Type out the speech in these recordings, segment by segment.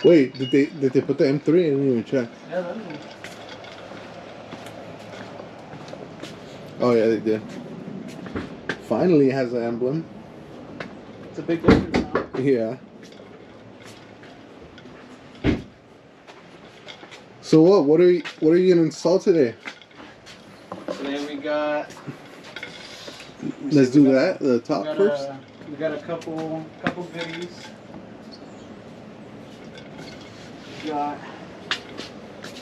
Wait, did they put the M3? I didn't even check. Yeah, that is one. Oh yeah, they did. Finally, it has an emblem. It's a big difference now. Yeah. So what? What are you gonna install today? Today we got. Let's do that. The top first. We got a couple goodies. We got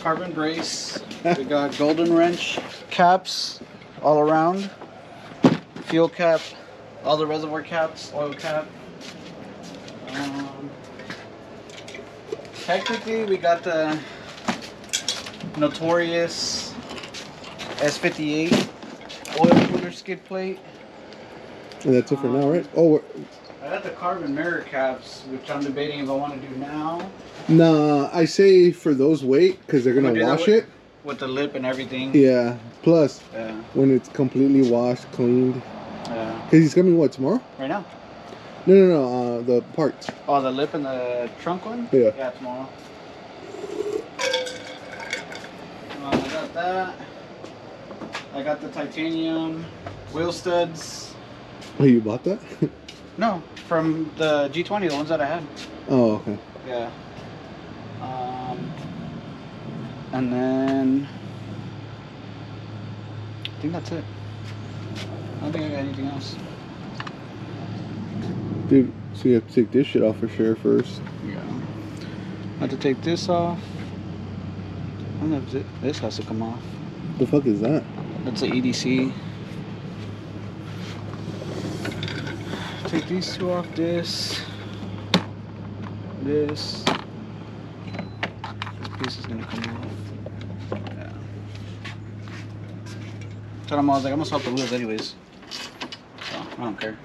carbon brace. We got golden wrench caps all around. Fuel cap, all the reservoir caps, oil cap. Technically, we got the notorious S58 oil cooler skid plate. And that's it for now, right? Oh, I got the carbon mirror caps, which I'm debating if I want to do now. nah. I say for those wait because they're gonna wash it with the lip and everything. Yeah. Plus, Yeah. when it's completely washed, cleaned. Yeah. Because he's coming what tomorrow? Right now. No. The parts. Oh, the lip and the trunk one. Yeah. Yeah, tomorrow. I got that. I got the titanium wheel studs. Oh, you bought that? No, from the G20, the ones that I had. Oh, okay. Yeah. And then I think that's it. I don't think I got anything else. Dude, so you have to take this shit off for sure first. Yeah. I have to take this off. I don't know if this has to come off. The fuck is that? That's an EDC. Take these two off. This piece is gonna come off. Yeah. So I was like, I'm gonna swap the wheels anyways. So I don't care.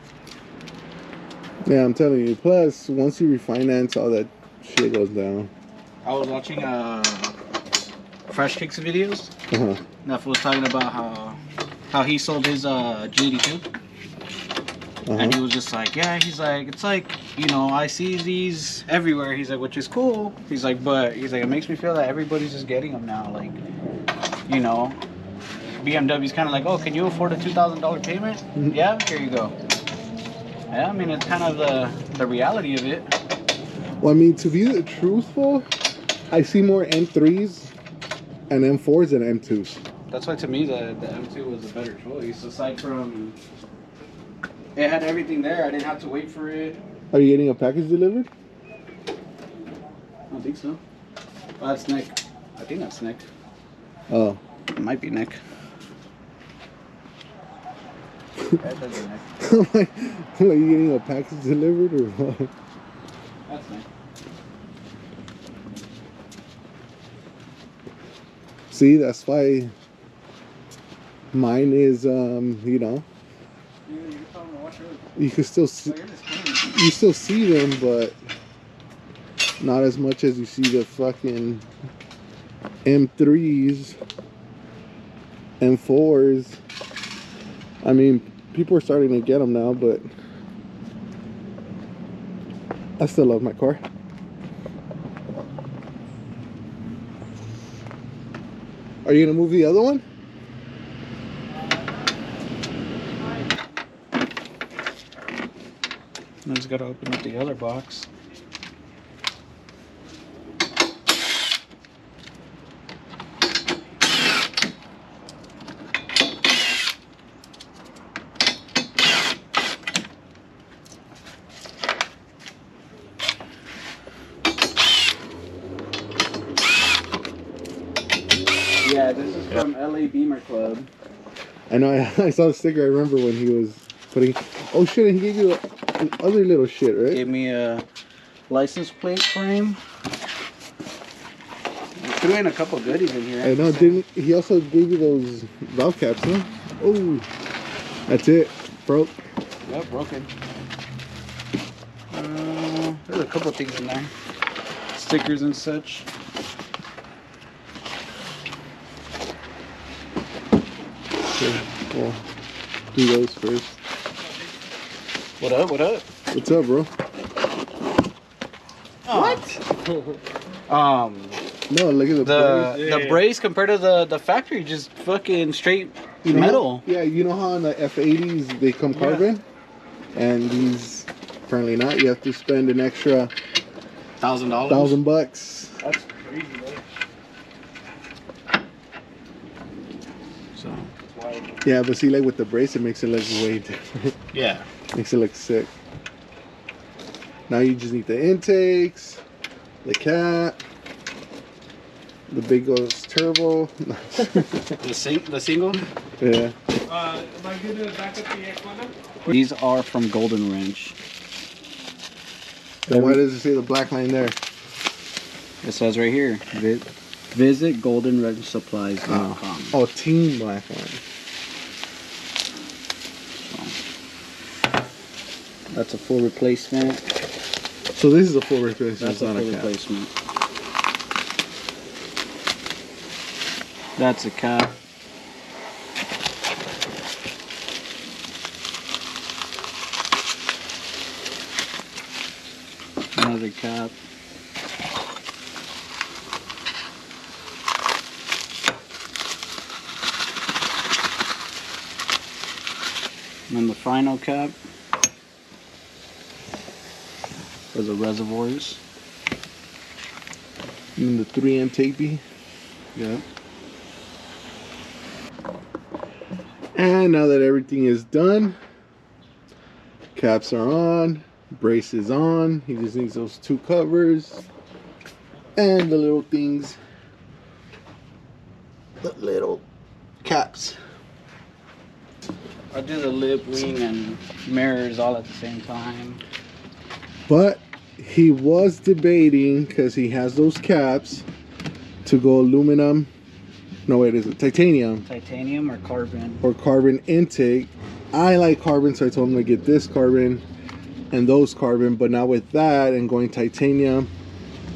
Yeah, I'm telling you. Plus, once you refinance, all that shit goes down. I was watching Fresh Kicks videos. Uh-huh. That fool was talking about how he sold his G87. And he was just like, yeah, he's like, it's like, you know, I see these everywhere. He's like, which is cool. He's like, but he's like, it makes me feel that everybody's just getting them now. Like, you know, BMW's kind of like, oh, can you afford a $2,000 payment? Mm-hmm. Yeah, here you go. Yeah, I mean, it's kind of the reality of it. Well, I mean, to be truthful, I see more M3s and M4s than M2s. That's why to me the M2 was a better choice. Aside from, it had everything there. I didn't have to wait for it. Are you getting a package delivered? I don't think so. Oh, that's Nick. I think that's Nick. Oh. It might be Nick. That doesn't Nick. Are you getting a package delivered or what? That's Nick. See, that's why mine is, you know, you can still see, you still see them, but not as much as you see the fucking M3s, M4s. I mean, people are starting to get them now, but I still love my car. Are you gonna move the other one? I just gotta open up the other box. Yeah, this is from LA Beamer Club. I know, I saw the sticker. I remember when he was putting... Oh shit, he gave you other little shit, right? Gave me a license plate frame. Threw in a couple goodies in here. I know, didn't he also gave you those valve caps, huh? Oh, that's it. Broke. Yep, broken. There's a couple things in there. Stickers and such. Okay, well, do those first. What up, what up? What's up, bro? No, look at the brace compared to the factory, just fucking straight you know metal. Yeah, you know how in the F80s they come carbon, and these apparently not. You have to spend an extra $1,000. $1,000. That's crazy, though. So. Yeah, but see, like with the brace, it makes it look way different. Yeah. Makes it look sick. Now you just need the intakes, the cap, the big ghost turbo. the single? Yeah. These are from Golden Wrench. Then why does it say the black line there? It says right here. Visit goldenwrenchsupplies.com. Oh, Team Black Line. That's a full replacement. So this is a full replacement. That's a full replacement. That's a cap. Another cap. And then the final cap for the reservoirs. And the 3M tapey. Yeah. And now that everything is done, caps are on, brace is on. He just needs those two covers and the little things, the little caps. I'll do the lip, wing, and mirrors all at the same time. But he was debating, because he has those caps, to go aluminum. No, wait, is it titanium? Titanium or carbon? Or carbon intake. I like carbon, so I told him to get this carbon and those carbon. But now with that and going titanium,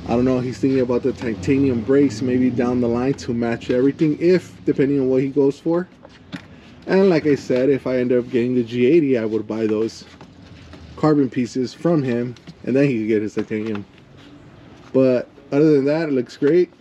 I don't know. He's thinking about the titanium brace maybe down the line to match everything, depending on what he goes for. And like I said, if I end up getting the G80, I would buy those carbon pieces from him, and then he could get his titanium. But other than that, it looks great.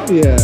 Yeah.